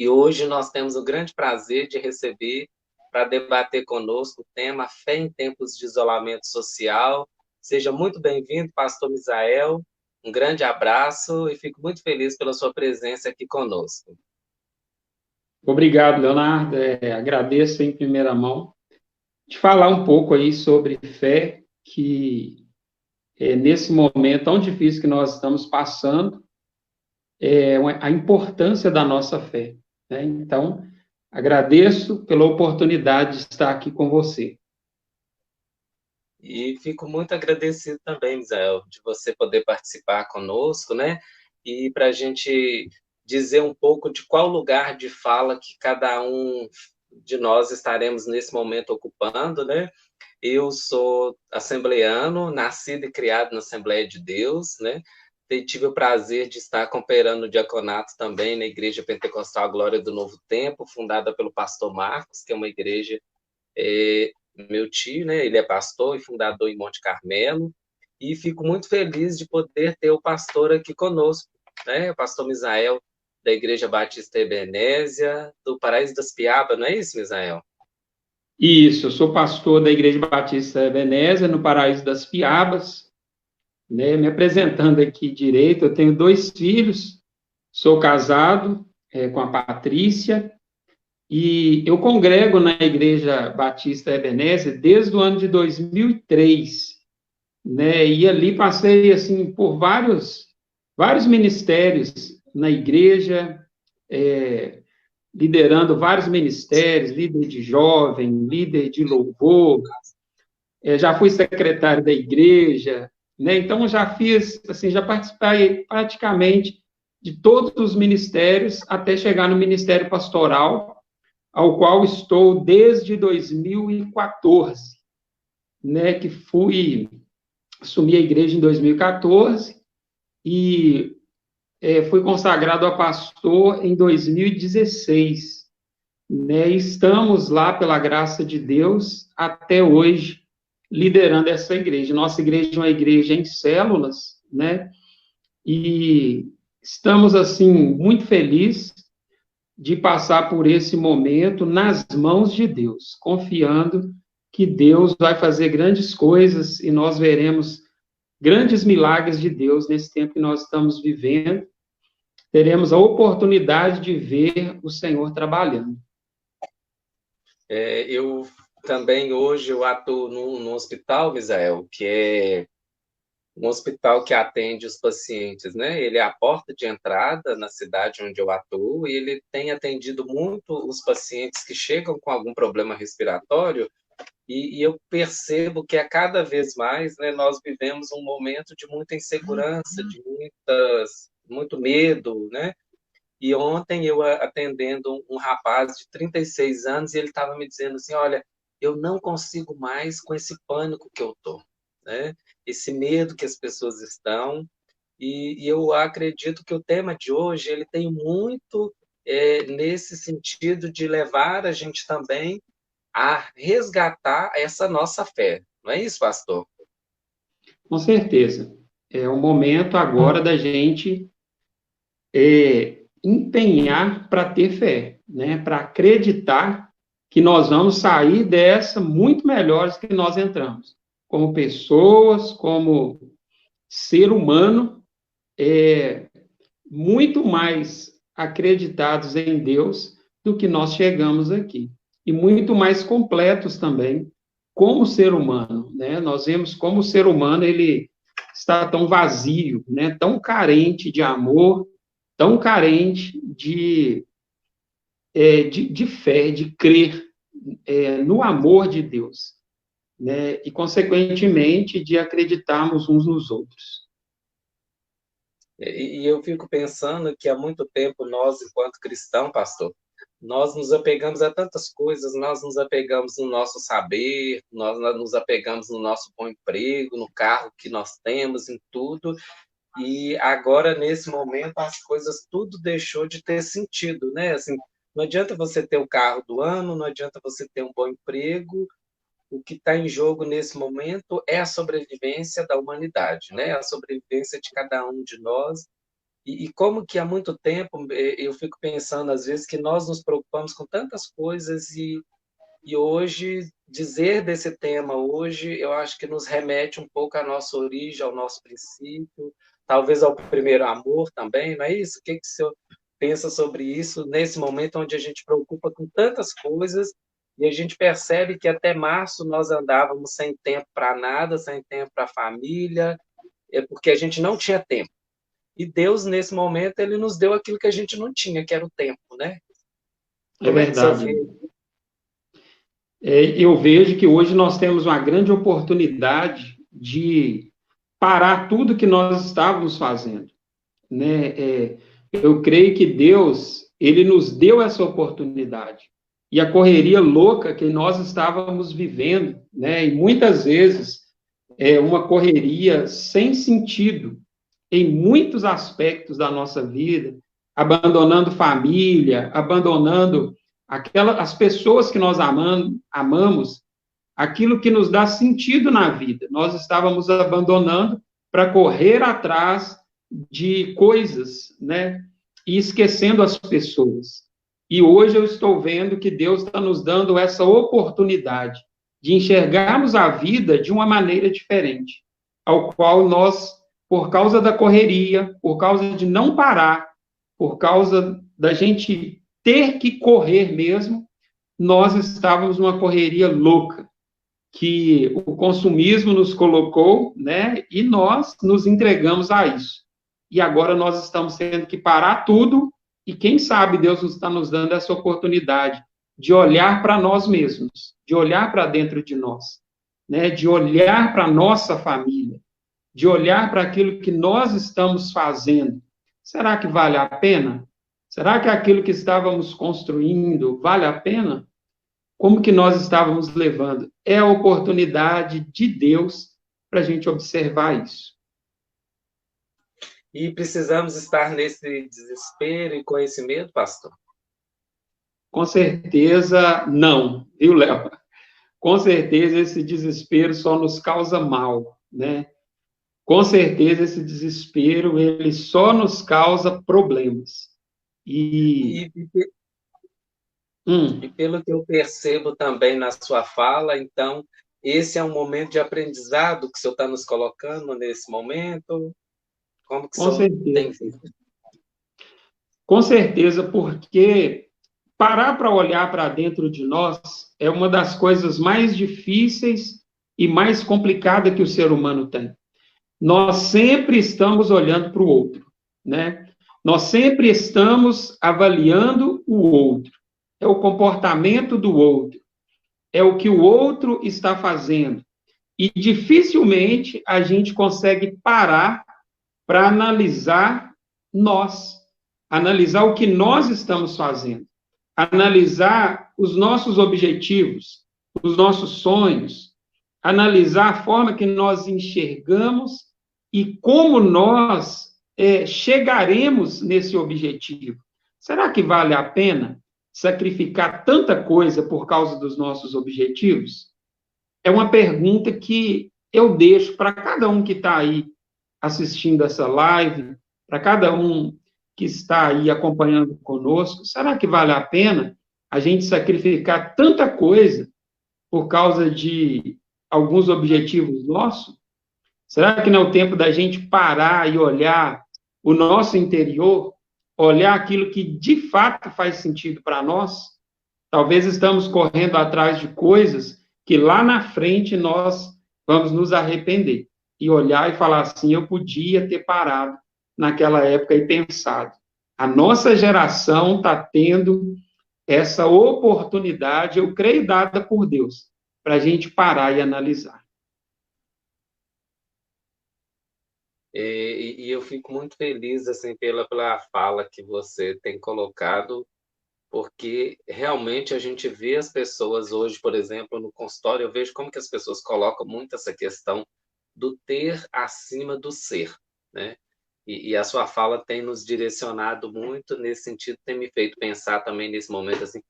E hoje nós temos o grande prazer de receber para debater conosco o tema Fé em Tempos de Isolamento Social. Seja muito bem-vindo, Pastor Misael. Um grande abraço e fico muito feliz pela sua presença aqui conosco. Obrigado, Leonardo. Agradeço em primeira mão. De falar um pouco aí sobre fé, que nesse momento tão difícil que nós estamos passando, a importância da nossa fé, né? Então, agradeço pela oportunidade de estar aqui com você. E fico muito agradecido também, Misael, de você poder participar conosco, né? E para a gente dizer um pouco de qual lugar de fala que cada um de nós estaremos nesse momento ocupando, né? Eu sou assembleano, nascido e criado na Assembleia de Deus, né? E tive o prazer de estar cooperando no diaconato também na Igreja Pentecostal Glória do Novo Tempo, fundada pelo pastor Marcos, que é uma igreja meu tio, né? Ele é pastor e fundador em Monte Carmelo, e fico muito feliz de poder ter o pastor aqui conosco, né? O pastor Misael, da Igreja Batista Ebenésia, do Paraíso das Piabas, não é isso, Misael? Isso, eu sou pastor da Igreja Batista Ebenésia, no Paraíso das Piabas, né? Me apresentando aqui direito, eu tenho 2 filhos, sou casado, com a Patrícia. E eu congrego na Igreja Batista Ebenezer desde o ano de 2003, né? E ali passei assim por vários ministérios na igreja, é, liderando vários ministérios, líder de jovem, líder de louvor, já fui secretário da igreja, né? Então já fiz assim, já participei praticamente de todos os ministérios até chegar no ministério pastoral, ao qual estou desde 2014, né, que assumi a igreja em 2014 e fui consagrado a pastor em 2016, né, e estamos lá, pela graça de Deus, até hoje, liderando essa igreja. Nossa igreja é uma igreja em células, né, e estamos, assim, muito felizes de passar por esse momento nas mãos de Deus, confiando que Deus vai fazer grandes coisas e nós veremos grandes milagres de Deus nesse tempo que nós estamos vivendo. Teremos a oportunidade de ver o Senhor trabalhando. Eu também hoje eu atuo no hospital, Misael, que é um hospital que atende os pacientes, né? Ele é a porta de entrada na cidade onde eu atuo e ele tem atendido muito os pacientes que chegam com algum problema respiratório e eu percebo que a cada vez mais, né, nós vivemos um momento de muita insegurança, de muito medo, né? E ontem eu atendendo um rapaz de 36 anos e ele estava me dizendo assim, olha, eu não consigo mais com esse pânico que eu tô, né? Esse medo que as pessoas estão. E eu acredito que o tema de hoje ele tem muito nesse sentido de levar a gente também a resgatar essa nossa fé. Não é isso, pastor? Com certeza. É o momento agora da gente empenhar para ter fé, né? Para acreditar que nós vamos sair dessa muito melhores que nós entramos, como pessoas, como ser humano, muito mais acreditados em Deus do que nós chegamos aqui. E muito mais completos também, como ser humano, né? Nós vemos como o ser humano, ele está tão vazio, né? Tão carente de amor, tão carente de fé, de crer no amor de Deus, né? E, consequentemente, de acreditarmos uns nos outros. E eu fico pensando que há muito tempo nós, enquanto cristãos, pastor, nós nos apegamos a tantas coisas, nós nos apegamos no nosso saber, nós nos apegamos no nosso bom emprego, no carro que nós temos, em tudo, e agora, nesse momento, as coisas tudo deixou de ter sentido, né? Assim, não adianta você ter o carro do ano, não adianta você ter um bom emprego, o que está em jogo nesse momento é a sobrevivência da humanidade, né? A sobrevivência de cada um de nós E como que há muito tempo eu fico pensando, às vezes, que nós nos preocupamos com tantas coisas e hoje, dizer desse tema hoje, eu acho que nos remete um pouco à nossa origem, ao nosso princípio, talvez ao primeiro amor também, não é isso? O que que o senhor pensa sobre isso nesse momento onde a gente preocupa com tantas coisas e a gente percebe que até março nós andávamos sem tempo para nada, sem tempo para a família, é porque a gente não tinha tempo. E Deus, nesse momento, ele nos deu aquilo que a gente não tinha, que era o tempo, né? É Como é que o senhor verdade. vê? Eu vejo que hoje nós temos uma grande oportunidade de parar tudo que nós estávamos fazendo, né? Eu creio que Deus, ele nos deu essa oportunidade. E a correria louca que nós estávamos vivendo, né? E muitas vezes é uma correria sem sentido em muitos aspectos da nossa vida, abandonando família, abandonando as pessoas que nós amamos, aquilo que nos dá sentido na vida. Nós estávamos abandonando para correr atrás de coisas, né? E esquecendo as pessoas. E hoje eu estou vendo que Deus está nos dando essa oportunidade de enxergarmos a vida de uma maneira diferente, ao qual nós, por causa da correria, por causa de não parar, por causa da gente ter que correr mesmo, nós estávamos numa correria louca que o consumismo nos colocou, né? E nós nos entregamos a isso. E agora nós estamos tendo que parar tudo e quem sabe Deus está nos dando essa oportunidade de olhar para nós mesmos, de olhar para dentro de nós, né? De olhar para a nossa família, de olhar para aquilo que nós estamos fazendo. Será que vale a pena? Será que aquilo que estávamos construindo vale a pena? Como que nós estávamos levando? É a oportunidade de Deus para a gente observar isso. E precisamos estar nesse desespero e conhecimento, pastor? Com certeza, não, viu, Léo? Com certeza, esse desespero só nos causa mal, né? Com certeza, esse desespero, ele só nos causa problemas. E, E, e pelo que eu percebo também na sua fala, então, esse é um momento de aprendizado que o senhor está nos colocando nesse momento? Como que o com senhor tem certeza, visto? com certeza, porque parar para olhar para dentro de nós é uma das coisas mais difíceis e mais complicada que o ser humano tem. Nós sempre estamos olhando para o outro, né? Nós sempre estamos avaliando o outro. É o comportamento do outro, é o que o outro está fazendo. E dificilmente a gente consegue parar para analisar o que nós estamos fazendo, analisar os nossos objetivos, os nossos sonhos, analisar a forma que nós enxergamos e como nós chegaremos nesse objetivo. Será que vale a pena sacrificar tanta coisa por causa dos nossos objetivos? É uma pergunta que eu deixo para cada um que está aí assistindo essa live, para cada um que está aí acompanhando conosco. Será que vale a pena a gente sacrificar tanta coisa por causa de alguns objetivos nossos? Será que não é o tempo da gente parar e olhar o nosso interior, olhar aquilo que de fato faz sentido para nós? Talvez estamos correndo atrás de coisas que lá na frente nós vamos nos arrepender e olhar e falar assim: eu podia ter parado naquela época e pensado. A nossa geração está tendo essa oportunidade, eu creio, dada por Deus, para a gente parar e analisar. E eu fico muito feliz assim pela fala que você tem colocado, porque realmente a gente vê as pessoas hoje, por exemplo, no consultório, eu vejo como que as pessoas colocam muito essa questão do ter acima do ser, né? E a sua fala tem nos direcionado muito nesse sentido, tem me feito pensar também nesse momento assim,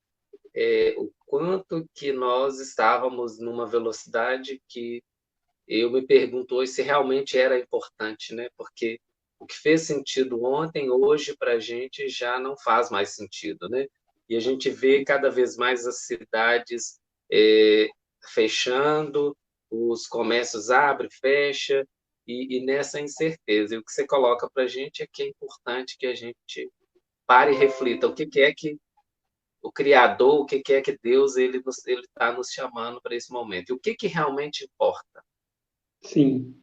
o quanto que nós estávamos numa velocidade que eu me pergunto hoje se realmente era importante, né? Porque o que fez sentido ontem, hoje, para a gente já não faz mais sentido, né? E a gente vê cada vez mais as cidades fechando, os comércios abrem, fecham, e nessa incerteza. E o que você coloca para a gente é que é importante que a gente pare e reflita o que é que o Criador, o que é que Deus ele está nos chamando para esse momento, e o que realmente importa. Sim.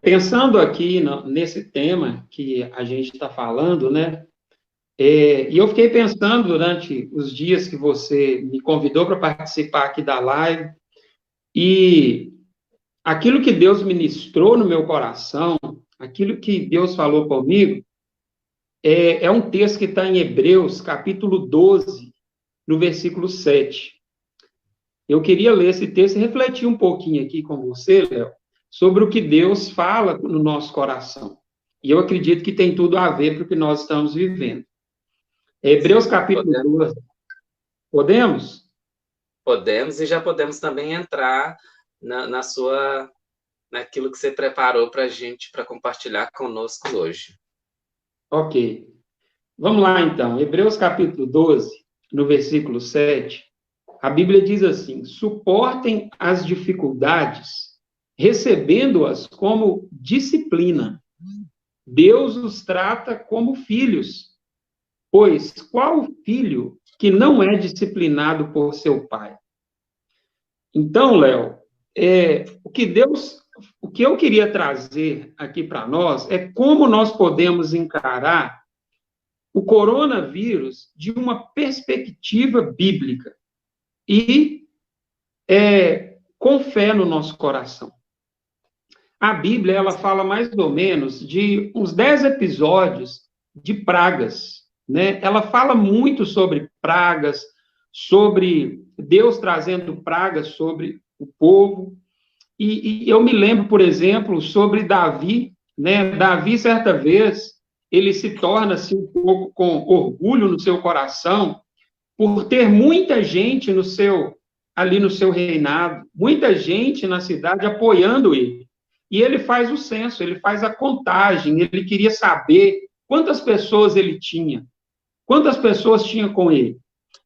Pensando aqui nesse tema que a gente está falando, né? E eu fiquei pensando durante os dias que você me convidou para participar aqui da live, e aquilo que Deus ministrou no meu coração, aquilo que Deus falou comigo, é um texto que está em Hebreus, capítulo 12, no versículo 7. Eu queria ler esse texto e refletir um pouquinho aqui com você, Léo, sobre o que Deus fala no nosso coração. E eu acredito que tem tudo a ver com o que nós estamos vivendo. Hebreus, Sim, capítulo 12. Podemos? Podemos, e já podemos também entrar naquilo que você preparou para a gente, para compartilhar conosco hoje. Ok. Vamos lá, então. Hebreus, capítulo 12, no versículo 7. A Bíblia diz assim: suportem as dificuldades, recebendo-as como disciplina. Deus os trata como filhos, pois qual filho que não é disciplinado por seu pai? Então, Léo, o que eu queria trazer aqui para nós é como nós podemos encarar o coronavírus de uma perspectiva bíblica e com fé no nosso coração. A Bíblia, ela fala mais ou menos de uns 10 episódios de pragas, né? Ela fala muito sobre pragas, sobre Deus trazendo pragas sobre o povo. E eu me lembro, por exemplo, sobre Davi, né? Davi, certa vez, ele se torna assim, um pouco com orgulho no seu coração, por ter muita gente ali no seu reinado, muita gente na cidade apoiando ele. E ele faz o censo, ele faz a contagem, ele queria saber quantas pessoas ele tinha, quantas pessoas tinha com ele.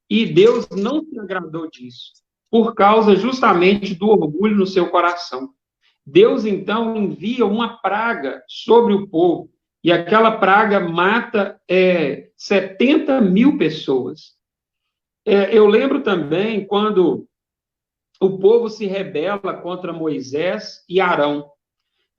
E Deus não se agradou disso, por causa justamente do orgulho no seu coração. Deus, então, envia uma praga sobre o povo, e aquela praga mata 70 mil pessoas. Eu lembro também quando o povo se rebela contra Moisés e Arão,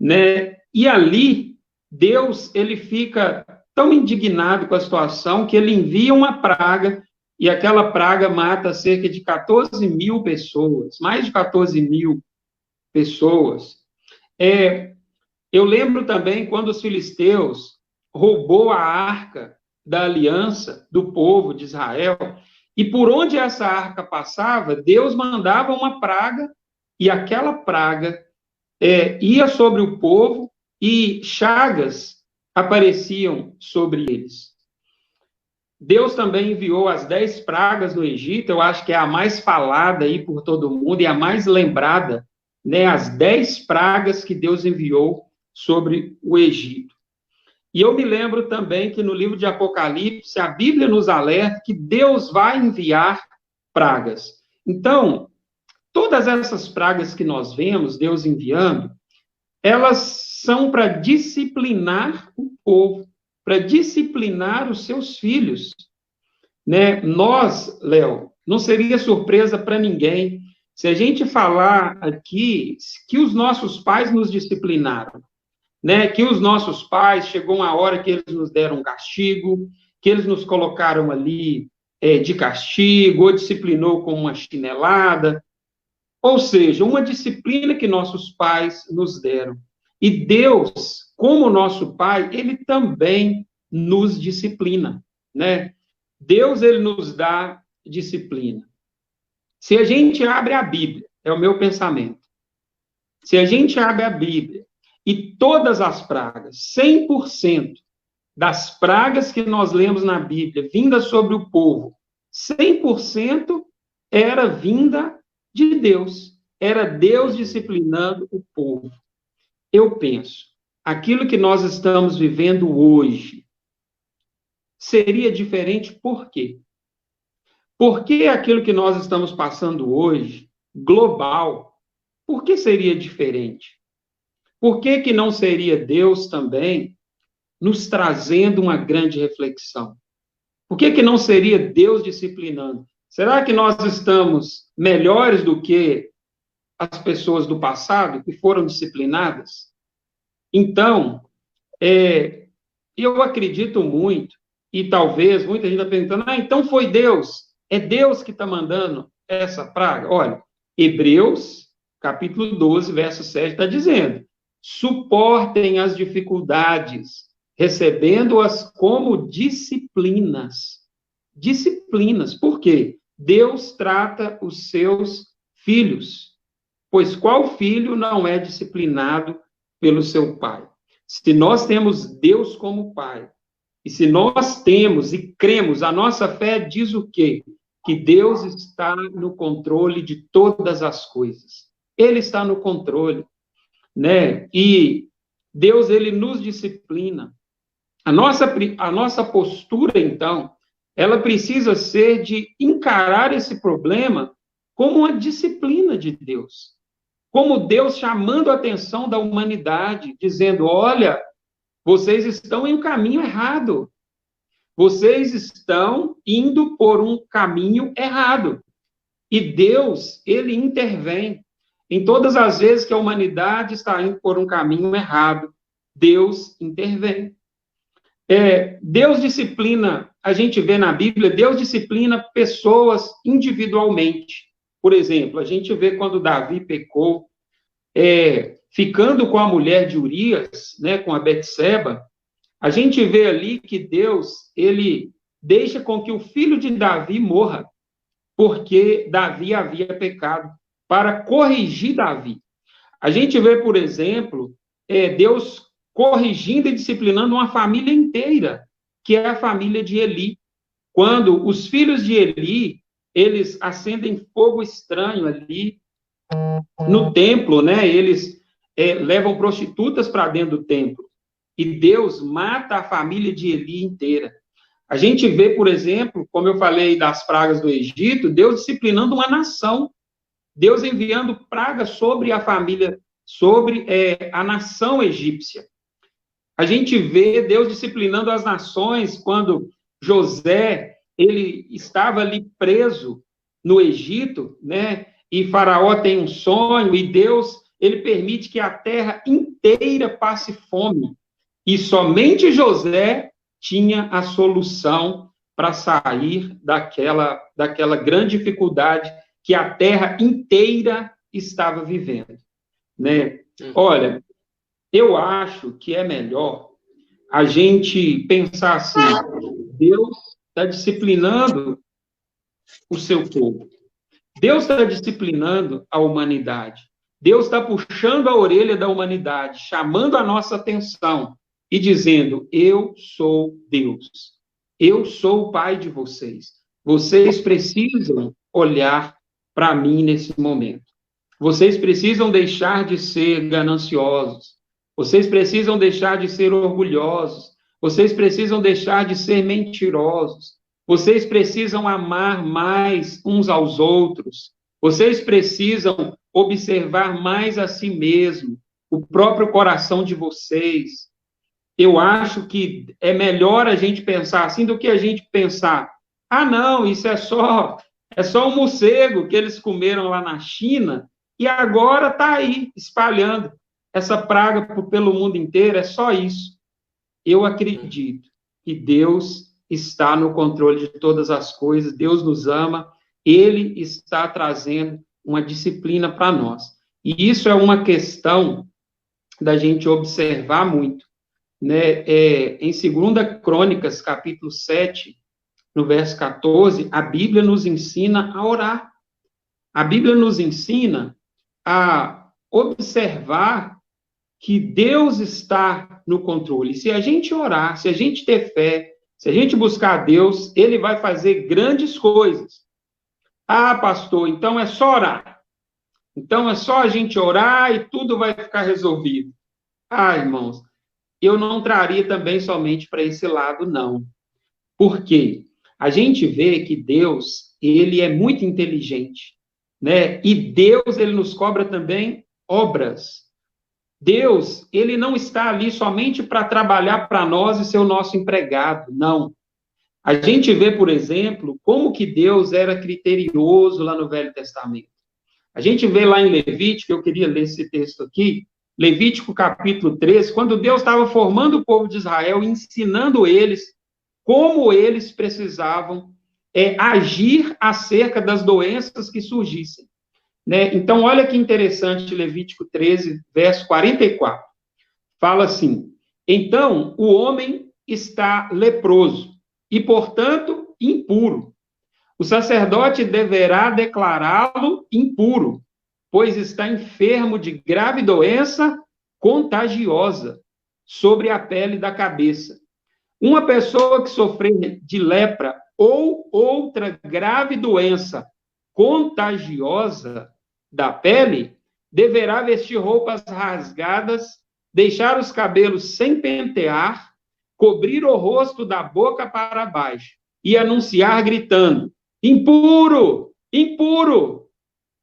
né? E ali, Deus, ele fica tão indignado com a situação que ele envia uma praga, e aquela praga mata cerca de 14 mil pessoas, mais de 14 mil pessoas. Eu lembro também quando os filisteus roubou a arca da aliança do povo de Israel, e por onde essa arca passava, Deus mandava uma praga, e aquela praga ia sobre o povo, e chagas apareciam sobre eles. Deus também enviou as 10 pragas no Egito, eu acho que é a mais falada aí por todo mundo, e a mais lembrada, né, as 10 pragas que Deus enviou sobre o Egito. E eu me lembro também que no livro de Apocalipse, a Bíblia nos alerta que Deus vai enviar pragas. Então, todas essas pragas que nós vemos, Deus enviando, elas são para disciplinar o povo, para disciplinar os seus filhos. Né? Nós, Léo, não seria surpresa para ninguém se a gente falar aqui que os nossos pais nos disciplinaram, né? Que os nossos pais, chegou uma hora que eles nos deram um castigo, que eles nos colocaram ali de castigo, ou disciplinou com uma chinelada, ou seja, uma disciplina que nossos pais nos deram. E Deus, como nosso Pai, ele também nos disciplina, né? Deus, ele nos dá disciplina. Se a gente abre a Bíblia, é o meu pensamento, se a gente abre a Bíblia e todas as pragas, 100% das pragas que nós lemos na Bíblia, vindas sobre o povo, 100% era vinda de Deus. Era Deus disciplinando o povo. Eu penso aquilo que nós estamos vivendo hoje seria diferente por quê? Por que aquilo que nós estamos passando hoje, global, por que seria diferente? Por que que não seria Deus também nos trazendo uma grande reflexão? Por que que não seria Deus disciplinando? Será que nós estamos melhores do que as pessoas do passado que foram disciplinadas? Então, eu acredito muito, e talvez muita gente está perguntando, então foi Deus, é Deus que está mandando essa praga? Olha, Hebreus, capítulo 12, verso 7, está dizendo, suportem as dificuldades, recebendo-as como disciplinas. Disciplinas, por quê? Deus trata os seus filhos, pois qual filho não é disciplinado pelo seu pai? Se nós temos Deus como pai, e se nós temos e cremos, a nossa fé diz o quê? Que Deus está no controle de todas as coisas. Ele está no controle, né? E Deus, ele nos disciplina. A nossa postura, então, ela precisa ser de encarar esse problema como uma disciplina de Deus. Como Deus chamando a atenção da humanidade, dizendo, olha, vocês estão em um caminho errado. Vocês estão indo por um caminho errado. E Deus, ele intervém. Em todas as vezes que a humanidade está indo por um caminho errado, Deus intervém. Deus disciplina, a gente vê na Bíblia, Deus disciplina pessoas individualmente. Por exemplo, a gente vê quando Davi pecou, ficando com a mulher de Urias, né, com a Betseba, a gente vê ali que Deus, ele deixa com que o filho de Davi morra, porque Davi havia pecado, para corrigir Davi. A gente vê, por exemplo, Deus corrigindo e disciplinando uma família inteira, que é a família de Eli. Quando os filhos de Eli, eles acendem fogo estranho ali no templo, né? Eles levam prostitutas para dentro do templo. E Deus mata a família de Eli inteira. A gente vê, por exemplo, como eu falei das pragas do Egito, Deus disciplinando uma nação. Deus enviando pragas sobre a família, sobre a nação egípcia. A gente vê Deus disciplinando as nações quando José, ele estava ali preso no Egito, né? E Faraó tem um sonho e Deus, ele permite que a terra inteira passe fome. E somente José tinha a solução para sair daquela grande dificuldade que a terra inteira estava vivendo, né? Olha, eu acho que é melhor a gente pensar assim, Deus está disciplinando o seu povo. Deus está disciplinando a humanidade. Deus está puxando a orelha da humanidade, chamando a nossa atenção e dizendo, eu sou Deus. Eu sou o Pai de vocês. Vocês precisam olhar para mim nesse momento. Vocês precisam deixar de ser gananciosos. Vocês precisam deixar de ser orgulhosos. Vocês precisam deixar de ser mentirosos. Vocês precisam amar mais uns aos outros. Vocês precisam observar mais a si mesmo, o próprio coração de vocês. Eu acho que é melhor a gente pensar assim do que a gente pensar, não, isso é só um morcego que eles comeram lá na China e agora está aí espalhando essa praga pelo mundo inteiro, é só isso. Eu acredito que Deus está no controle de todas as coisas, Deus nos ama, Ele está trazendo uma disciplina para nós. E isso é uma questão da gente observar muito, né? Em 2 Crônicas, capítulo 7, no verso 14, a Bíblia nos ensina a orar. A Bíblia nos ensina a observar que Deus está no controle. Se a gente orar, se a gente ter fé, se a gente buscar a Deus, Ele vai fazer grandes coisas. Pastor, então é só orar. Então é só a gente orar e tudo vai ficar resolvido. Irmãos, eu não traria também somente para esse lado, não. Por quê? A gente vê que Deus, ele é muito inteligente, né? E Deus, ele nos cobra também obras. Deus, ele não está ali somente para trabalhar para nós e ser o nosso empregado, não. A gente vê, por exemplo, como que Deus era criterioso lá no Velho Testamento. A gente vê lá em Levítico, eu queria ler esse texto aqui, Levítico capítulo 13, quando Deus estava formando o povo de Israel, ensinando eles como eles precisavam agir acerca das doenças que surgissem. Né? Então, olha que interessante, Levítico 13, verso 44. Fala assim: então, o homem está leproso e, portanto, impuro. O sacerdote deverá declará-lo impuro, pois está enfermo de grave doença contagiosa sobre a pele da cabeça. Uma pessoa que sofrer de lepra ou outra grave doença contagiosa da pele deverá vestir roupas rasgadas, deixar os cabelos sem pentear, cobrir o rosto da boca para baixo e anunciar gritando: impuro, impuro.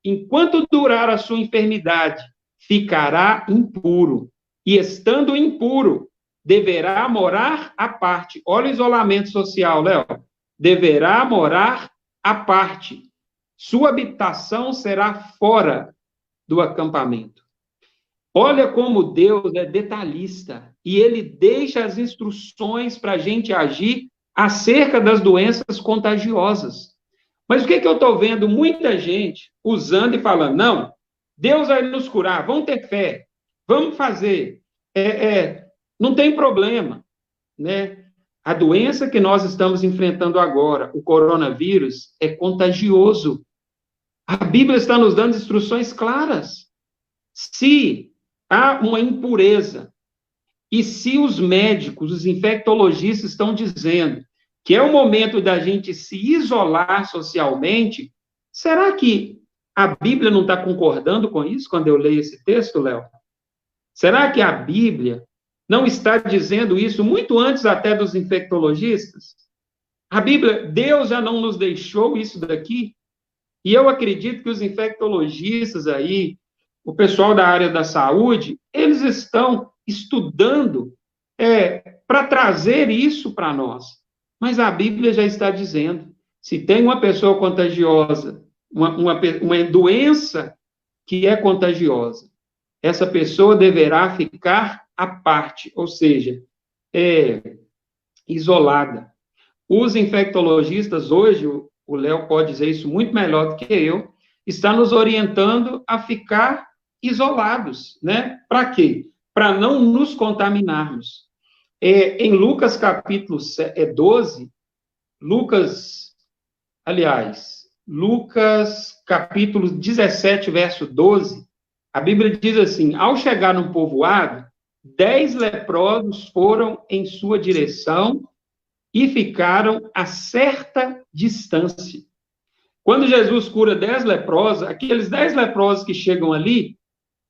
Enquanto durar a sua enfermidade, ficará impuro. E estando impuro, deverá morar à parte. Olha o isolamento social, Léo. Deverá morar à parte. Sua habitação será fora do acampamento. Olha como Deus é detalhista e ele deixa as instruções para a gente agir acerca das doenças contagiosas. Mas o que eu estou vendo? Muita gente usando e falando: não, Deus vai nos curar, vamos ter fé, vamos fazer, não tem problema, né? A doença que nós estamos enfrentando agora, o coronavírus, é contagioso. A Bíblia está nos dando instruções claras. Se há uma impureza, e se os médicos, os infectologistas estão dizendo que é o momento da gente se isolar socialmente, será que a Bíblia não está concordando com isso quando eu leio esse texto, Léo? Será que a Bíblia não está dizendo isso muito antes até dos infectologistas? A Bíblia, Deus já não nos deixou isso daqui? E eu acredito que os infectologistas aí, o pessoal da área da saúde, eles estão estudando para trazer isso para nós. Mas a Bíblia já está dizendo, se tem uma pessoa contagiosa, uma doença que é contagiosa, essa pessoa deverá ficar à parte, ou seja, isolada. Os infectologistas hoje, o Léo pode dizer isso muito melhor do que eu, está nos orientando a ficar isolados, né? Para quê? Para não nos contaminarmos. Em Lucas capítulo 12, Lucas capítulo 17, verso 12, a Bíblia diz assim: ao chegar no povoado, 10 leprosos foram em sua direção e ficaram a certa distância. Quando Jesus cura 10 leprosos, aqueles 10 leprosos que chegam ali,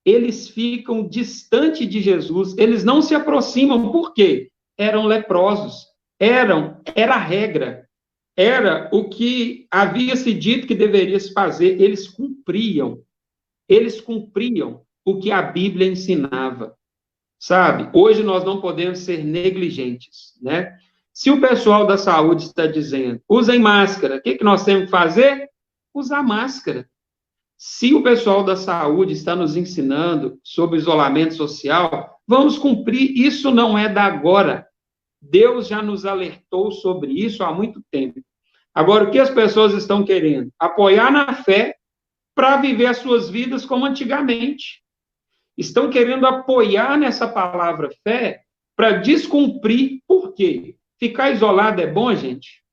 eles ficam distante de Jesus, eles não se aproximam, por quê? Eram leprosos, era a regra, era o que havia se dito que deveria se fazer, eles cumpriam o que a Bíblia ensinava, sabe? Hoje nós não podemos ser negligentes, né? Se o pessoal da saúde está dizendo, usem máscara, o que nós temos que fazer? Usar máscara. Se o pessoal da saúde está nos ensinando sobre isolamento social, vamos cumprir. Isso não é da agora. Deus já nos alertou sobre isso há muito tempo. Agora, o que as pessoas estão querendo? Apoiar na fé para viver as suas vidas como antigamente. Estão querendo apoiar nessa palavra fé para descumprir. Por quê? Ficar isolado é bom, gente?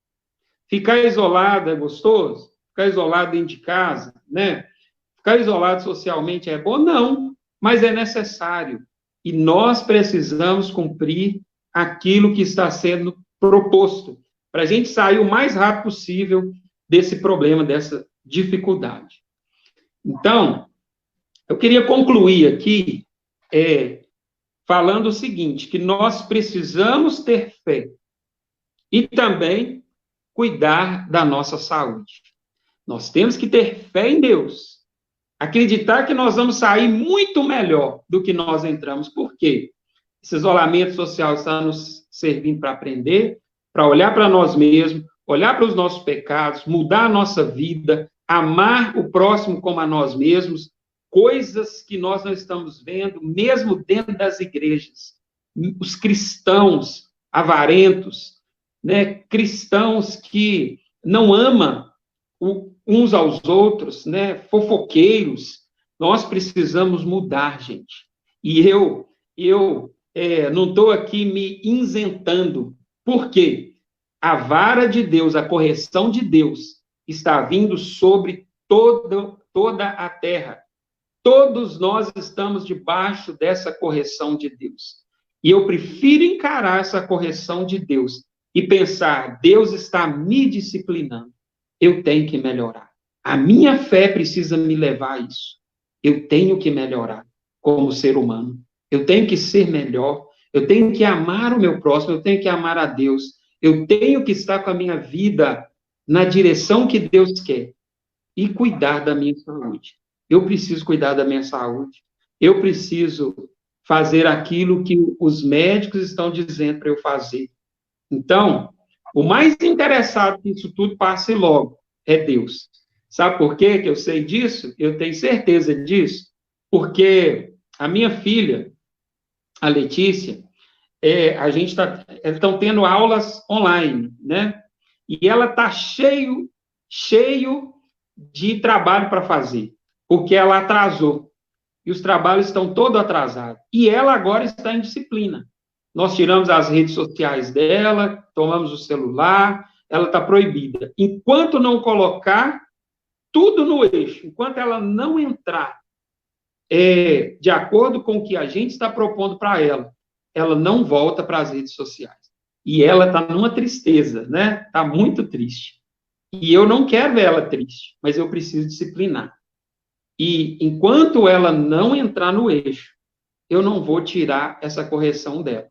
Ficar isolado é gostoso? Ficar isolado dentro de casa, né? Ficar isolado socialmente é bom? Não, mas é necessário. E nós precisamos cumprir aquilo que está sendo proposto, para a gente sair o mais rápido possível desse problema, dessa dificuldade. Então, eu queria concluir aqui, falando o seguinte, que nós precisamos ter fé e também cuidar da nossa saúde. Nós temos que ter fé em Deus, acreditar que nós vamos sair muito melhor do que nós entramos. Por quê? Esse isolamento social está nos servindo para aprender, para olhar para nós mesmos, olhar para os nossos pecados, mudar a nossa vida, amar o próximo como a nós mesmos, coisas que nós não estamos vendo, mesmo dentro das igrejas. Os cristãos avarentos, né? Cristãos que não amam uns aos outros, né? Fofoqueiros. Nós precisamos mudar, gente. E eu não estou aqui me isentando. Por quê? A vara de Deus, a correção de Deus, está vindo sobre toda a terra. Todos nós estamos debaixo dessa correção de Deus. E eu prefiro encarar essa correção de Deus e pensar, Deus está me disciplinando. Eu tenho que melhorar. A minha fé precisa me levar a isso. Eu tenho que melhorar como ser humano. Eu tenho que ser melhor. Eu tenho que amar o meu próximo. Eu tenho que amar a Deus. Eu tenho que estar com a minha vida na direção que Deus quer. E cuidar da minha saúde. Eu preciso cuidar da minha saúde. Eu preciso fazer aquilo que os médicos estão dizendo para eu fazer. Então, o mais interessado que isso tudo passe logo é Deus. Sabe por quê que eu sei disso? Eu tenho certeza disso. Porque a minha filha, a Letícia, estão tendo aulas online, né? E ela está cheio de trabalho para fazer, porque ela atrasou. E os trabalhos estão todos atrasados. E ela agora está em disciplina. Nós tiramos as redes sociais dela, tomamos o celular, ela está proibida. Enquanto não colocar tudo no eixo, enquanto ela não entrar de acordo com o que a gente está propondo para ela, ela não volta para as redes sociais. E ela está numa tristeza, né? Está muito triste. E eu não quero ver ela triste, mas eu preciso disciplinar. E enquanto ela não entrar no eixo, eu não vou tirar essa correção dela.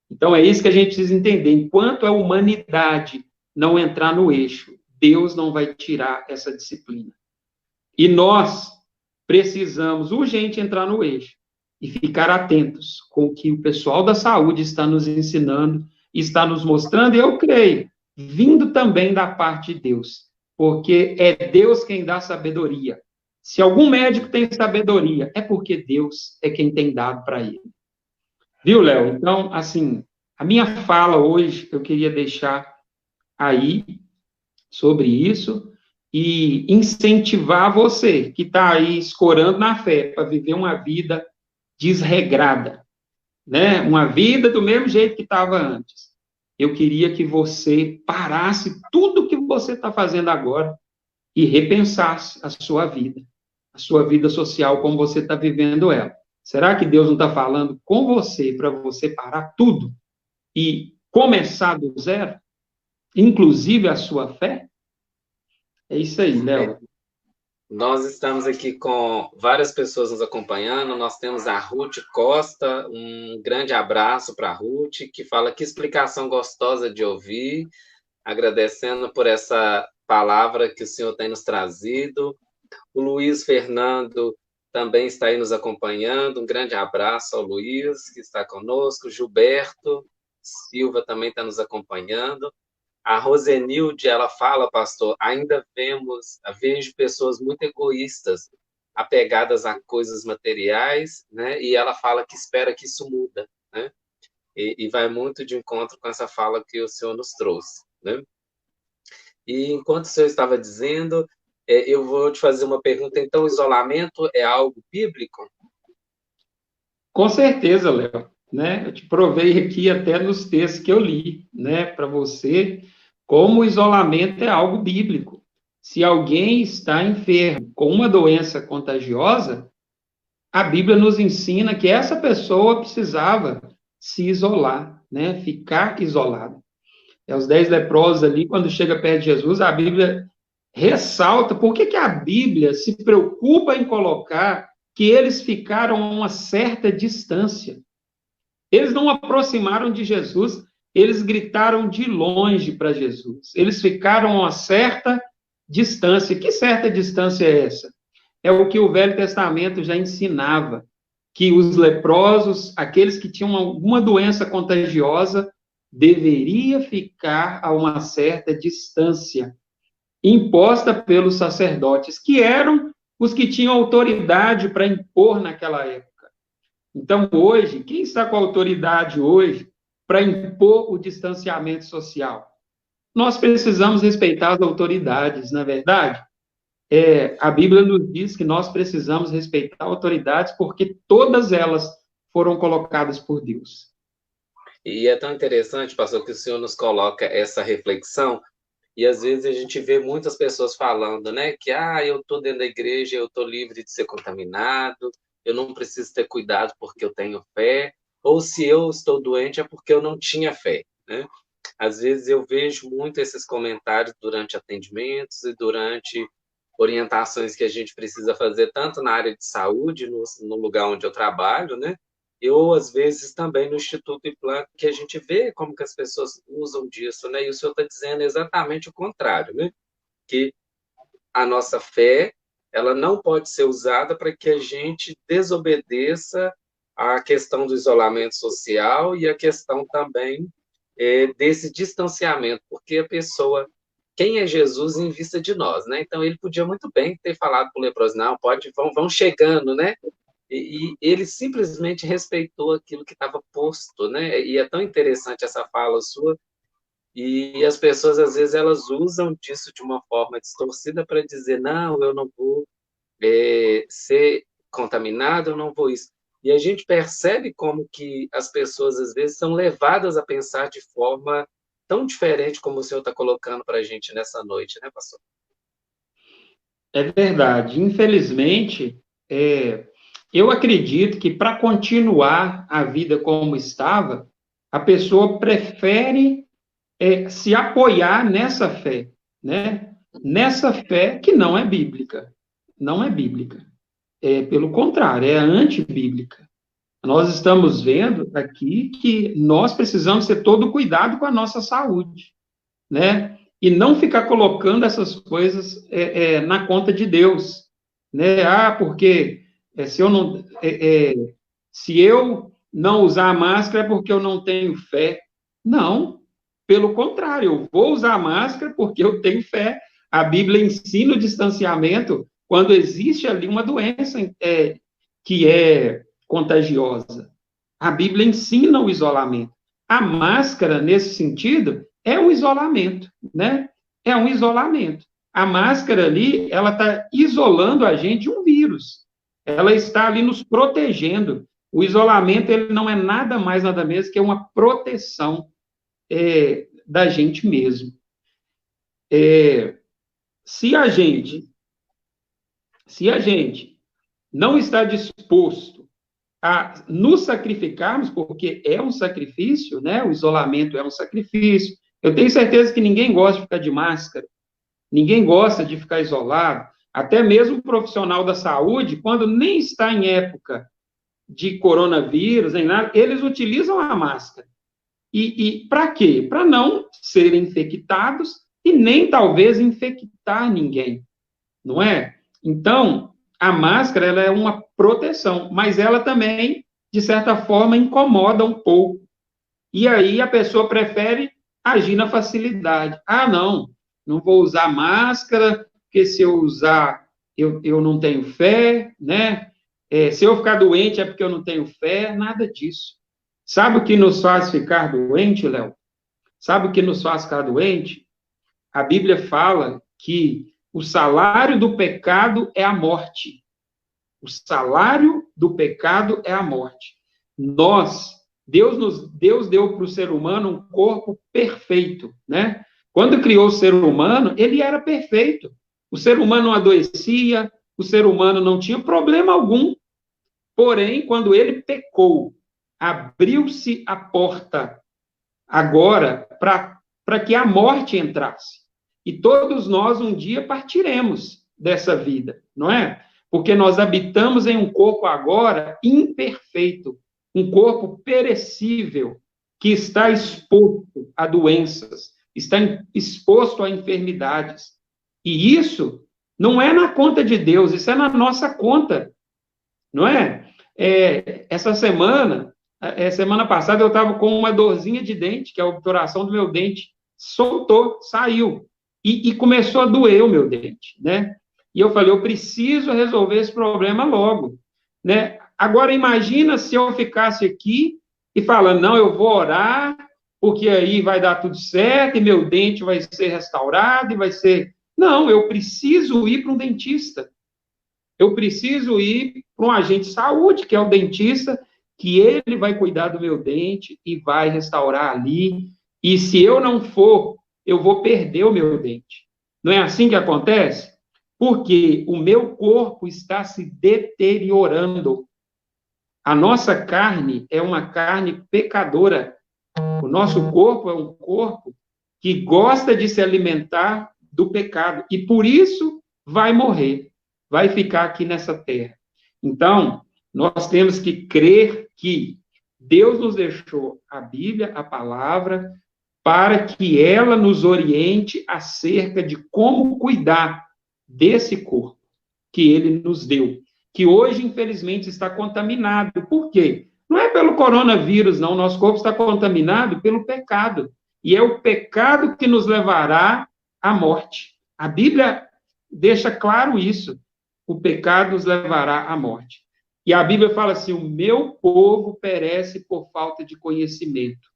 Então, é isso que a gente precisa entender. Enquanto a humanidade não entrar no eixo, Deus não vai tirar essa disciplina. E nós precisamos urgente entrar no eixo e ficar atentos com o que o pessoal da saúde está nos ensinando, está nos mostrando, e eu creio, vindo também da parte de Deus, porque é Deus quem dá sabedoria. Se algum médico tem sabedoria, é porque Deus é quem tem dado para ele. Viu, Léo? Então, assim, a minha fala hoje, eu queria deixar aí sobre isso e incentivar você que está aí escorando na fé para viver uma vida desregrada, né? Uma vida do mesmo jeito que estava antes. Eu queria que você parasse tudo que você está fazendo agora e repensasse a sua vida social, como você está vivendo ela. Será que Deus não está falando com você para você parar tudo e começar do zero, inclusive a sua fé? É isso aí, Léo. Nós estamos aqui com várias pessoas nos acompanhando. Nós temos a Ruth Costa, um grande abraço para a Ruth, que fala que explicação gostosa de ouvir, agradecendo por essa palavra que o senhor tem nos trazido. O Luiz Fernando também está aí nos acompanhando. Um grande abraço ao Luiz, que está conosco. Gilberto Silva também está nos acompanhando. A Rosenilde, ela fala, pastor, ainda vejo pessoas muito egoístas, apegadas a coisas materiais, né? E ela fala que espera que isso muda, né? E vai muito de encontro com essa fala que o senhor nos trouxe, né? E enquanto o senhor estava dizendo, eu vou te fazer uma pergunta. Então, o isolamento é algo bíblico? Com certeza, Léo. Né? Eu te provei aqui até nos textos que eu li, né, para você, como o isolamento é algo bíblico. Se alguém está enfermo com uma doença contagiosa, a Bíblia nos ensina que essa pessoa precisava se isolar, né, ficar isolado. Os 10 leprosos ali, quando chega perto de Jesus, a Bíblia ressalta por que a Bíblia se preocupa em colocar que eles ficaram a uma certa distância. Eles não aproximaram de Jesus, eles gritaram de longe para Jesus. Eles ficaram a uma certa distância. Que certa distância é essa? É o que o Velho Testamento já ensinava, que os leprosos, aqueles que tinham alguma doença contagiosa, deveria ficar a uma certa distância, imposta pelos sacerdotes, que eram os que tinham autoridade para impor naquela época. Então, hoje, quem está com a autoridade hoje para impor o distanciamento social? Nós precisamos respeitar as autoridades, na verdade. A Bíblia nos diz que nós precisamos respeitar autoridades porque todas elas foram colocadas por Deus. E é tão interessante, pastor, que o senhor nos coloca essa reflexão, e às vezes a gente vê muitas pessoas falando, né, que eu estou dentro da igreja, eu estou livre de ser contaminado, eu não preciso ter cuidado porque eu tenho fé, ou se eu estou doente é porque eu não tinha fé, né? Às vezes eu vejo muito esses comentários durante atendimentos e durante orientações que a gente precisa fazer, tanto na área de saúde, no lugar onde eu trabalho, né? Ou, às vezes, também no Instituto Iplan, que a gente vê como que as pessoas usam disso, né? E o senhor está dizendo exatamente o contrário, né? Que a nossa fé, ela não pode ser usada para que a gente desobedeça a questão do isolamento social e a questão também desse distanciamento, porque a pessoa, quem é Jesus em vista de nós, né? Então, ele podia muito bem ter falado para o leproso, não, pode, vão chegando, né? E ele simplesmente respeitou aquilo que estava posto, né? E é tão interessante essa fala sua, e as pessoas, às vezes, elas usam disso de uma forma distorcida para dizer, não, eu não vou ser contaminado, eu não vou isso. E a gente percebe como que as pessoas, às vezes, são levadas a pensar de forma tão diferente como o senhor está colocando para a gente nessa noite, né, pastor? É verdade. Infelizmente, eu acredito que para continuar a vida como estava, a pessoa prefere se apoiar nessa fé, né? Nessa fé que não é bíblica. Não é bíblica. Pelo contrário, é antibíblica. Nós estamos vendo aqui que nós precisamos ter todo cuidado com a nossa saúde, né? E não ficar colocando essas coisas na conta de Deus, né? Porque se eu não se eu não usar a máscara é porque eu não tenho fé. Não, pelo contrário, eu vou usar a máscara porque eu tenho fé. A Bíblia ensina o distanciamento quando existe ali uma doença que é contagiosa. A Bíblia ensina o isolamento. A máscara, nesse sentido, é um isolamento, né? É um isolamento. A máscara ali, ela está isolando a gente de um vírus. Ela está ali nos protegendo. O isolamento, ele não é nada mais, nada menos que uma proteção da gente mesmo. Se a gente não está disposto a nos sacrificarmos, porque é um sacrifício, né? O isolamento é um sacrifício. Eu tenho certeza que ninguém gosta de ficar de máscara, ninguém gosta de ficar isolado, até mesmo o profissional da saúde, quando nem está em época de coronavírus, nem nada, eles utilizam a máscara. E para quê? Para não serem infectados e nem talvez infectar ninguém, não é? Então, a máscara ela é uma proteção, mas ela também, de certa forma, incomoda um pouco. E aí a pessoa prefere agir na facilidade. Não vou usar máscara, porque se eu usar, eu não tenho fé, né? Se eu ficar doente é porque eu não tenho fé, nada disso. Sabe o que nos faz ficar doente, Léo? Sabe o que nos faz ficar doente? A Bíblia fala que o salário do pecado é a morte. O salário do pecado é a morte. Deus deu para o ser humano um corpo perfeito, né? Quando criou o ser humano, ele era perfeito. O ser humano não adoecia, o ser humano não tinha problema algum. Porém, quando ele pecou, abriu-se a porta agora para que a morte entrasse. E todos nós um dia partiremos dessa vida, não é? Porque nós habitamos em um corpo agora imperfeito, um corpo perecível, que está exposto a doenças, está exposto a enfermidades. E isso não é na conta de Deus, isso é na nossa conta, não é? Essa semana, semana passada, eu estava com uma dorzinha de dente, que é a obturação do meu dente, soltou, saiu, e começou a doer o meu dente, né? E eu falei, eu preciso resolver esse problema logo, né? Agora, imagina se eu ficasse aqui e falando, não, eu vou orar, porque aí vai dar tudo certo, e meu dente vai ser restaurado, e vai ser... Não, eu preciso ir para um dentista. Eu preciso ir para um agente de saúde, que é o dentista, que ele vai cuidar do meu dente e vai restaurar ali. E se eu não for, eu vou perder o meu dente. Não é assim que acontece? Porque o meu corpo está se deteriorando. A nossa carne é uma carne pecadora. O nosso corpo é um corpo que gosta de se alimentar do pecado e por isso vai morrer, vai ficar aqui nessa terra. Então, nós temos que crer que Deus nos deixou a Bíblia, a palavra, para que ela nos oriente acerca de como cuidar desse corpo que ele nos deu, que hoje, infelizmente, está contaminado. Por quê? Não é pelo coronavírus, não. Nosso corpo está contaminado pelo pecado. E é o pecado que nos levará à morte. A Bíblia deixa claro isso. O pecado nos levará à morte. E a Bíblia fala assim: o meu povo perece por falta de conhecimento.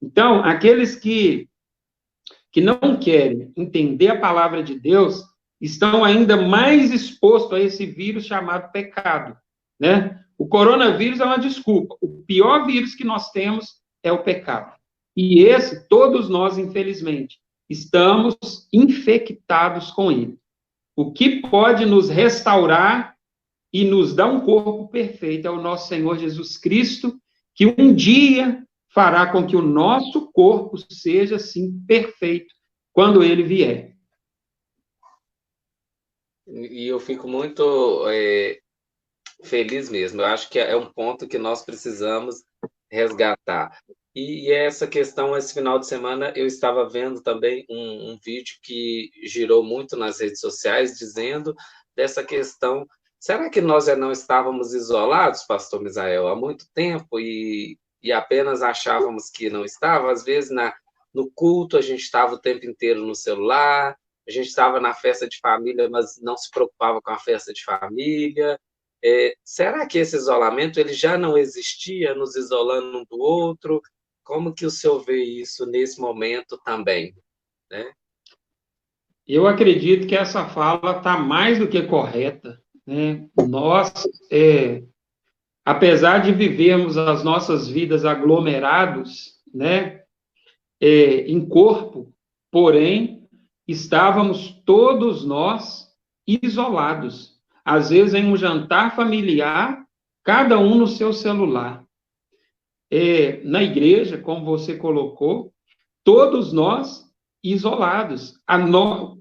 Então, aqueles que não querem entender a palavra de Deus estão ainda mais expostos a esse vírus chamado pecado, né? O coronavírus é uma desculpa. O pior vírus que nós temos é o pecado. E esse, todos nós, infelizmente, estamos infectados com ele. O que pode nos restaurar e nos dar um corpo perfeito é o nosso Senhor Jesus Cristo, que um dia fará com que o nosso corpo seja, assim, perfeito quando ele vier. E eu fico muito feliz mesmo. Eu acho que é um ponto que nós precisamos resgatar. E essa questão, esse final de semana, eu estava vendo também um vídeo que girou muito nas redes sociais, dizendo dessa questão. Será que nós já não estávamos isolados, pastor Misael, há muito tempo e apenas achávamos que não estava? Às vezes, no culto, a gente estava o tempo inteiro no celular, a gente estava na festa de família, mas não se preocupava com a festa de família. Será que esse isolamento ele já não existia, nos isolando um do outro? Como que o senhor vê isso nesse momento também, né? Eu acredito que essa fala está mais do que correta, né? Nós, apesar de vivermos as nossas vidas aglomerados, né, em corpo, porém, estávamos todos nós isolados. Às vezes, em um jantar familiar, cada um no seu celular. Na igreja, como você colocou, todos nós isolados,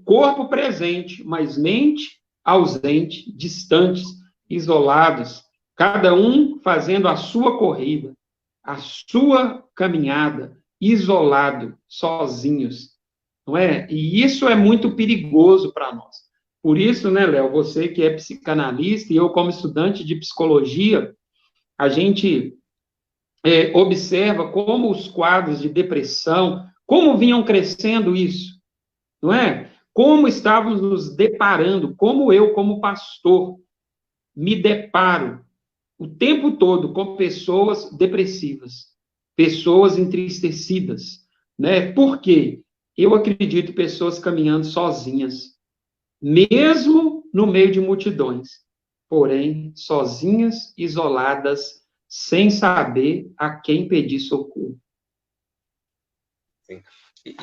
corpo presente, mas mente ausente, distantes, isolados, cada um fazendo a sua corrida, a sua caminhada, isolado, sozinhos, não é? E isso é muito perigoso para nós. Por isso, né, Léo, você que é psicanalista e eu como estudante de psicologia, a gente observa como os quadros de depressão, como vinham crescendo isso, não é? Como estávamos nos deparando, como eu, como pastor, me deparo o tempo todo com pessoas depressivas, pessoas entristecidas, né? Por quê? Eu acredito pessoas caminhando sozinhas, mesmo no meio de multidões, porém sozinhas, isoladas, sem saber a quem pedir socorro. Sim.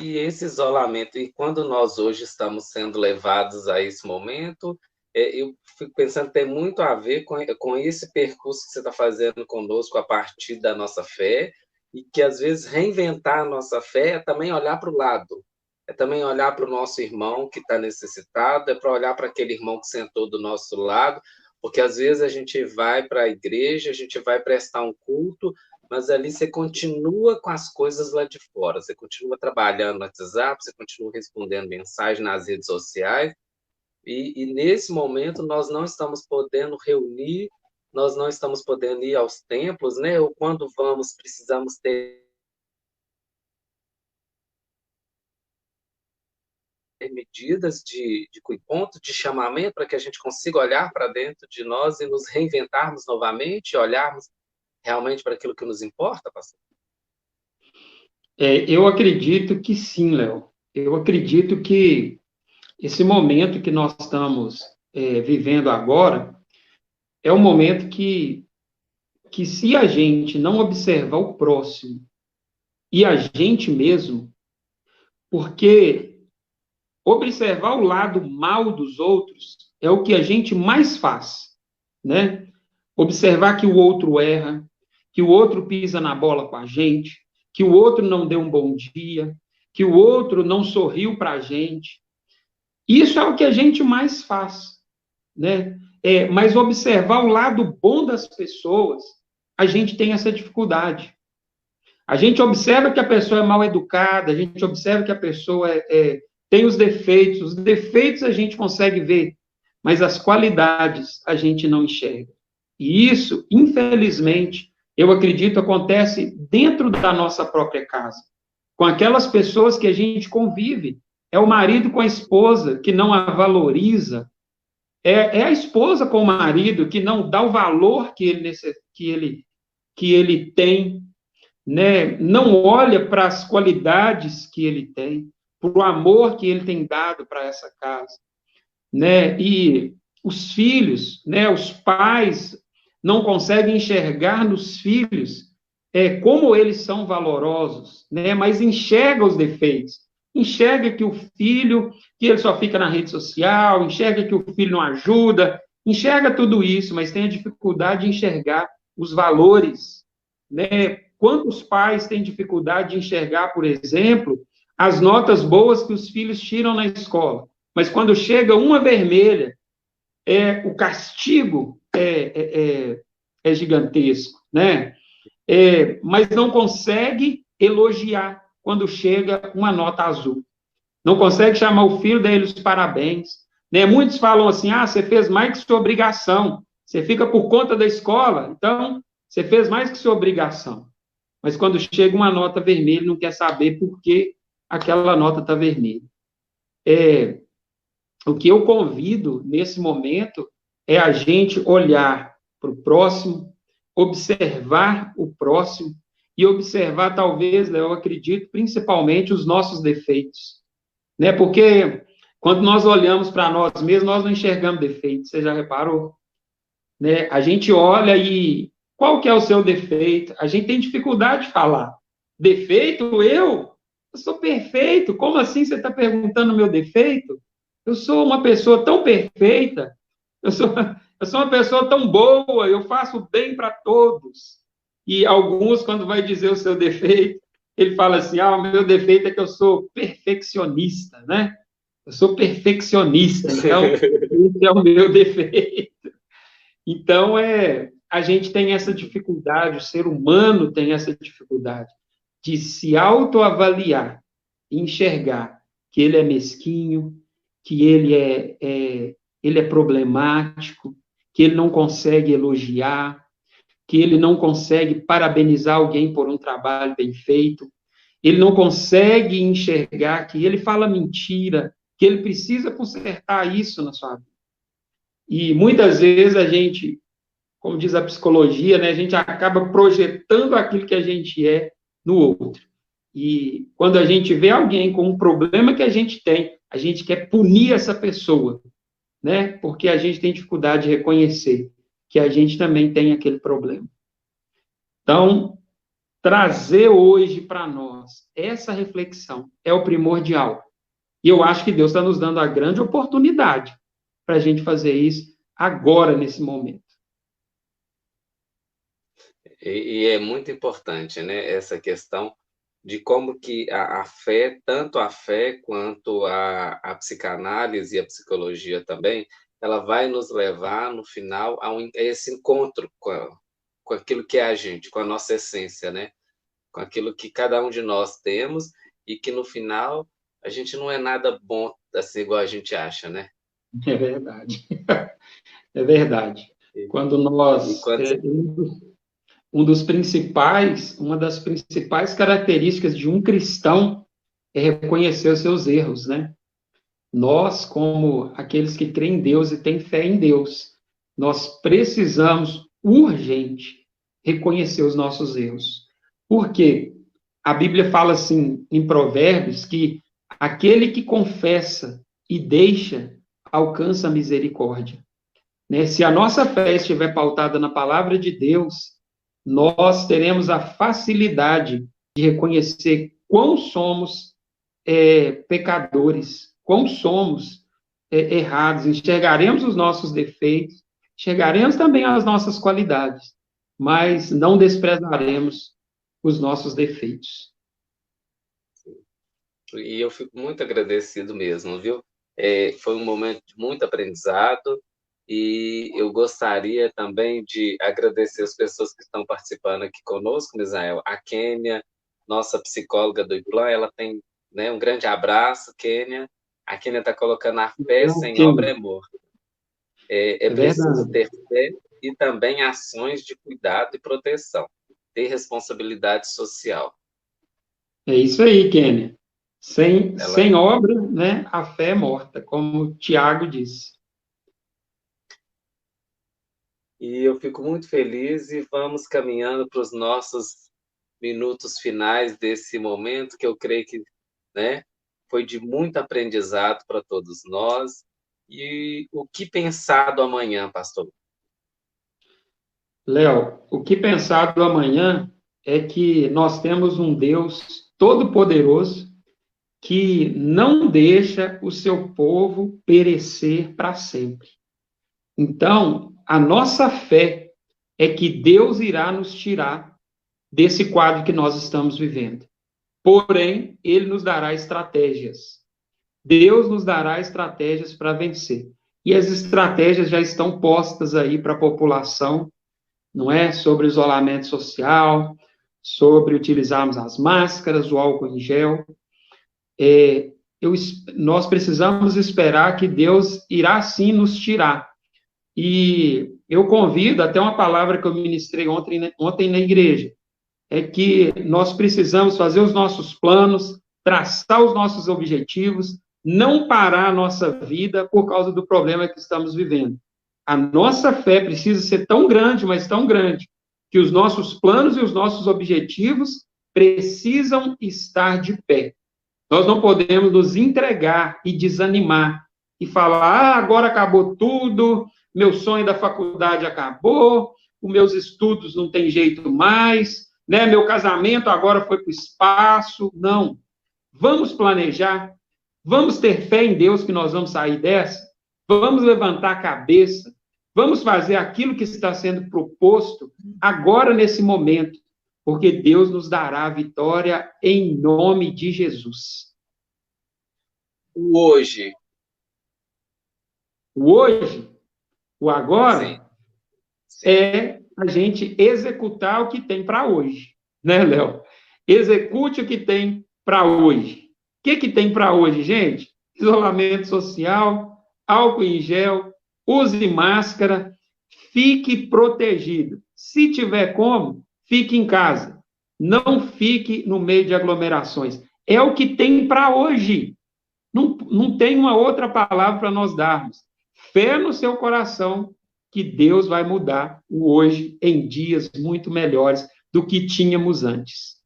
E esse isolamento, e quando nós hoje estamos sendo levados a esse momento, eu fico pensando que tem muito a ver com esse percurso que você está fazendo conosco a partir da nossa fé, e que às vezes reinventar a nossa fé é também olhar para o lado, é também olhar para o nosso irmão que está necessitado, é para olhar para aquele irmão que sentou do nosso lado, Porque às vezes a gente vai para a igreja, a gente vai prestar um culto, mas ali você continua com as coisas lá de fora, você continua trabalhando no WhatsApp, você continua respondendo mensagem nas redes sociais, e nesse momento nós não estamos podendo reunir, nós não estamos podendo ir aos templos, né? Ou quando vamos, precisamos ter medidas de ponto de chamamento para que a gente consiga olhar para dentro de nós e nos reinventarmos novamente, olharmos realmente para aquilo que nos importa, pastor? Eu acredito que sim, Léo. Eu acredito que esse momento que nós estamos vivendo agora é um momento que se a gente não observar o próximo e a gente mesmo, porque observar o lado mal dos outros é o que a gente mais faz, né? Observar que o outro erra, que o outro pisa na bola com a gente, que o outro não deu um bom dia, que o outro não sorriu para a gente. Isso é o que a gente mais faz, né? Mas observar o lado bom das pessoas, a gente tem essa dificuldade. A gente observa que a pessoa é mal educada, a gente observa que a pessoa tem os defeitos a gente consegue ver, mas as qualidades a gente não enxerga. E isso, infelizmente, eu acredito, acontece dentro da nossa própria casa, com aquelas pessoas que a gente convive. É o marido com a esposa que não a valoriza, é a esposa com o marido que não dá o valor que ele tem, né? Não olha para as qualidades que ele tem, para o amor que ele tem dado para essa casa, né? E os filhos, né? Os pais não conseguem enxergar nos filhos como eles são valorosos, né? Mas enxerga os defeitos, enxerga que o filho, que ele só fica na rede social, enxerga que o filho não ajuda, enxerga tudo isso, mas tem a dificuldade de enxergar os valores, né? Quantos pais têm dificuldade de enxergar, por exemplo, as notas boas que os filhos tiram na escola, mas quando chega uma vermelha, o castigo é gigantesco, né? Mas não consegue elogiar quando chega uma nota azul. Não consegue chamar o filho dele os parabéns. Né? Muitos falam assim, você fez mais que sua obrigação, você fica por conta da escola, então você fez mais que sua obrigação. Mas quando chega uma nota vermelha, não quer saber por que aquela nota está vermelha. O que eu convido nesse momento é a gente olhar para o próximo, observar o próximo e observar, talvez, eu acredito, principalmente os nossos defeitos, né? Porque quando nós olhamos para nós mesmos, nós não enxergamos defeitos, você já reparou? Né? A gente olha e qual que é o seu defeito? A gente tem dificuldade de falar. Defeito? Eu sou perfeito. Como assim você está perguntando o meu defeito? Eu sou uma pessoa tão perfeita. Eu sou uma pessoa tão boa. Eu faço bem para todos. E alguns, quando vai dizer o seu defeito, ele fala assim: o meu defeito é que eu sou perfeccionista, né? Eu sou perfeccionista. Então, esse é o meu defeito. Então, a gente tem essa dificuldade, o ser humano tem essa dificuldade de se autoavaliar, enxergar que ele é mesquinho, que ele é problemático, que ele não consegue elogiar, que ele não consegue parabenizar alguém por um trabalho bem feito, ele não consegue enxergar que ele fala mentira, que ele precisa consertar isso na sua vida. E muitas vezes a gente, como diz a psicologia, né, a gente acaba projetando aquilo que a gente é no outro. E quando a gente vê alguém com um problema que a gente tem, a gente quer punir essa pessoa, né? Porque a gente tem dificuldade de reconhecer que a gente também tem aquele problema. Então, trazer hoje para nós essa reflexão é o primordial. E eu acho que Deus está nos dando a grande oportunidade para a gente fazer isso agora, nesse momento. E é muito importante, né, essa questão de como que a fé, tanto a fé quanto a psicanálise e a psicologia também, ela vai nos levar, no final, a esse encontro com aquilo que é a gente, com a nossa essência, né? Com aquilo que cada um de nós temos e que, no final, a gente não é nada bom, assim, igual a gente acha, né? É verdade. É verdade. E, Quando e nós, quando uma das principais características de um cristão é reconhecer os seus erros, né? Nós, como aqueles que creem em Deus e têm fé em Deus, nós precisamos urgente reconhecer os nossos erros. Por quê? A Bíblia fala assim em Provérbios que aquele que confessa e deixa alcança a misericórdia. Né? Se a nossa fé estiver pautada na palavra de Deus, nós teremos a facilidade de reconhecer quão somos pecadores, quão somos errados, enxergaremos os nossos defeitos, enxergaremos também as nossas qualidades, mas não desprezaremos os nossos defeitos. E eu fico muito agradecido mesmo, viu? Foi um momento de muito aprendizado e eu gostaria também de agradecer as pessoas que estão participando aqui conosco, Misael. A Kênia, nossa psicóloga do IPLAN, ela tem, né, um grande abraço, Kênia. A Kênia está colocando a fé sem obra é morto. É É preciso verdade. ter fé e também ações de cuidado e proteção, ter responsabilidade social. É isso aí, Kênia. Ela Sem obra, né, a fé é morta, como Tiago disse. E eu fico muito feliz e vamos caminhando para os nossos minutos finais desse momento, que eu creio que, né, foi de muito aprendizado para todos nós. E o que pensar do amanhã, pastor? Léo, o que pensar do amanhã é que nós temos um Deus todo-poderoso que não deixa o seu povo perecer para sempre. Então, a nossa fé é que Deus irá nos tirar desse quadro que nós estamos vivendo. Porém, Ele nos dará estratégias. Deus nos dará estratégias para vencer. E as estratégias já estão postas aí para a população, não é? Sobre isolamento social, sobre utilizarmos as máscaras, o álcool em gel. É, nós precisamos esperar que Deus irá sim nos tirar. E eu convido, até uma palavra que eu ministrei ontem na igreja, é que nós precisamos fazer os nossos planos, traçar os nossos objetivos, não parar a nossa vida por causa do problema que estamos vivendo. A nossa fé precisa ser tão grande, mas tão grande, que os nossos planos e os nossos objetivos precisam estar de pé. Nós não podemos nos entregar e desanimar e falar: ah, agora acabou tudo, meu sonho da faculdade acabou, os meus estudos não tem jeito mais, né? Meu casamento agora foi para o espaço. Não. Vamos planejar, vamos ter fé em Deus que nós vamos sair dessa, vamos levantar a cabeça, vamos fazer aquilo que está sendo proposto agora nesse momento, porque Deus nos dará a vitória em nome de Jesus. O hoje. O hoje, o Sim, agora, sim. é a gente executar o que tem para hoje, né, Léo? Execute o que tem para hoje. O que tem para hoje, gente? Isolamento social, álcool em gel, use máscara, fique protegido. Se tiver como, fique em casa. Não fique no meio de aglomerações. É o que tem para hoje. Não tem uma outra palavra para nós darmos. Fé no seu coração que Deus vai mudar o hoje em dias muito melhores do que tínhamos antes.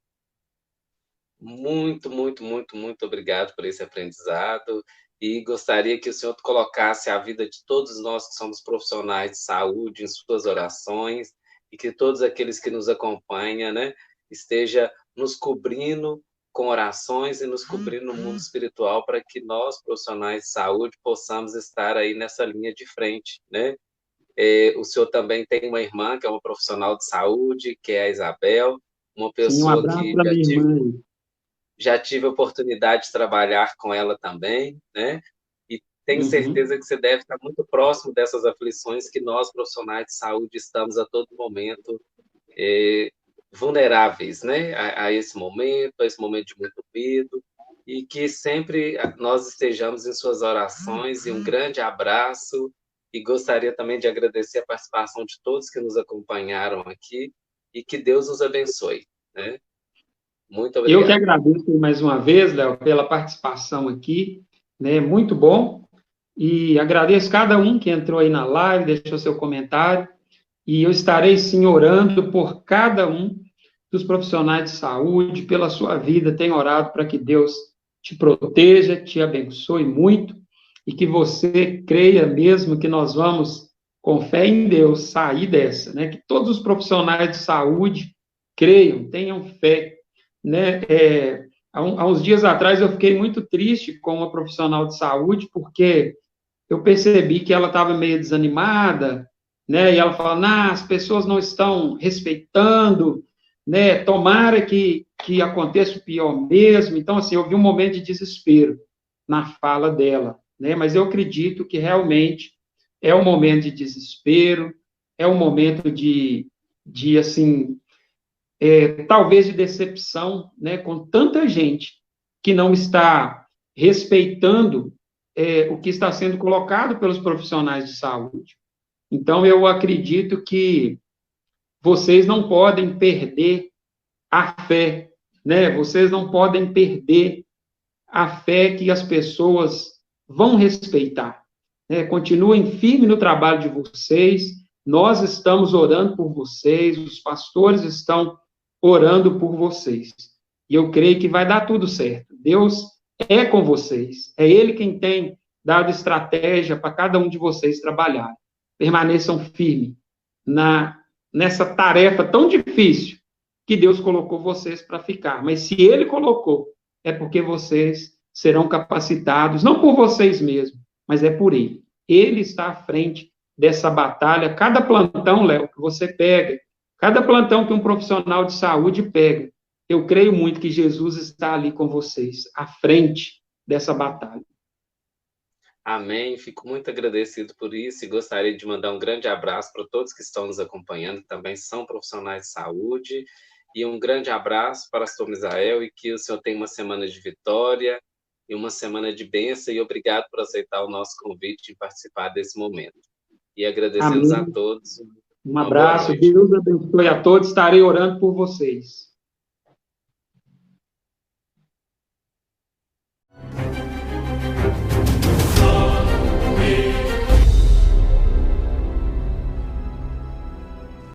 Muito, muito, muito, muito obrigado por esse aprendizado e gostaria que o senhor colocasse a vida de todos nós que somos profissionais de saúde em suas orações e que todos aqueles que nos acompanham, né, esteja nos cobrindo com orações e nos cobrindo no mundo espiritual para que nós, profissionais de saúde, possamos estar aí nessa linha de frente, né? O senhor também tem uma irmã que é uma profissional de saúde, que é a Isabel, uma Sim, um pessoa abraço que para minha irmã aí. já tive a oportunidade de trabalhar com ela também, né? E tenho certeza que você deve estar muito próximo dessas aflições que nós, profissionais de saúde, estamos a todo momento vulneráveis, né, a esse momento, de muito medo, e que sempre nós estejamos em suas orações, e um grande abraço, e gostaria também de agradecer a participação de todos que nos acompanharam aqui, e que Deus nos abençoe, né? Muito Eu que obrigado. agradeço mais uma vez, Léo, pela participação aqui, né? Muito bom. E agradeço cada um que entrou aí na live, deixou seu comentário. E eu estarei, sim, orando por cada um dos profissionais de saúde, pela sua vida. Tenho orado para que Deus te proteja, te abençoe muito e que você creia mesmo que nós vamos, com fé em Deus, sair dessa, né? Que todos os profissionais de saúde creiam, tenham fé, né? Há uns dias atrás eu fiquei muito triste com uma profissional de saúde, porque eu percebi que ela estava meio desanimada, né? E ela fala, as pessoas não estão respeitando, né? Tomara que aconteça o pior mesmo. Então, assim, eu vi um momento de desespero na fala dela, né? Mas eu acredito que realmente é um momento de desespero, é um momento de assim, talvez de decepção, né? Com tanta gente que não está respeitando o que está sendo colocado pelos profissionais de saúde. Então, eu acredito que vocês não podem perder a fé, né? Vocês não podem perder a fé que as pessoas vão respeitar, né? Continuem firme no trabalho de vocês. Nós estamos orando por vocês, os pastores estão orando por vocês. E eu creio que vai dar tudo certo. Deus é com vocês. É Ele quem tem dado estratégia para cada um de vocês trabalhar. Permaneçam firmes nessa tarefa tão difícil que Deus colocou vocês para ficar. Mas se Ele colocou, é porque vocês serão capacitados, não por vocês mesmos, mas é por Ele. Ele está à frente dessa batalha. Cada plantão, Léo, que você pega, cada plantão que um profissional de saúde pega, eu creio muito que Jesus está ali com vocês, à frente dessa batalha. Amém. Fico muito agradecido por isso e gostaria de mandar um grande abraço para todos que estão nos acompanhando, que também são profissionais de saúde. E um grande abraço para o pastor Misael e que o senhor tenha uma semana de vitória e uma semana de bênção. E obrigado por aceitar o nosso convite e participar desse momento. E agradecemos a Amém. todos. Um Uma boa abraço. noite. Deus abençoe a todos. Estarei orando por vocês.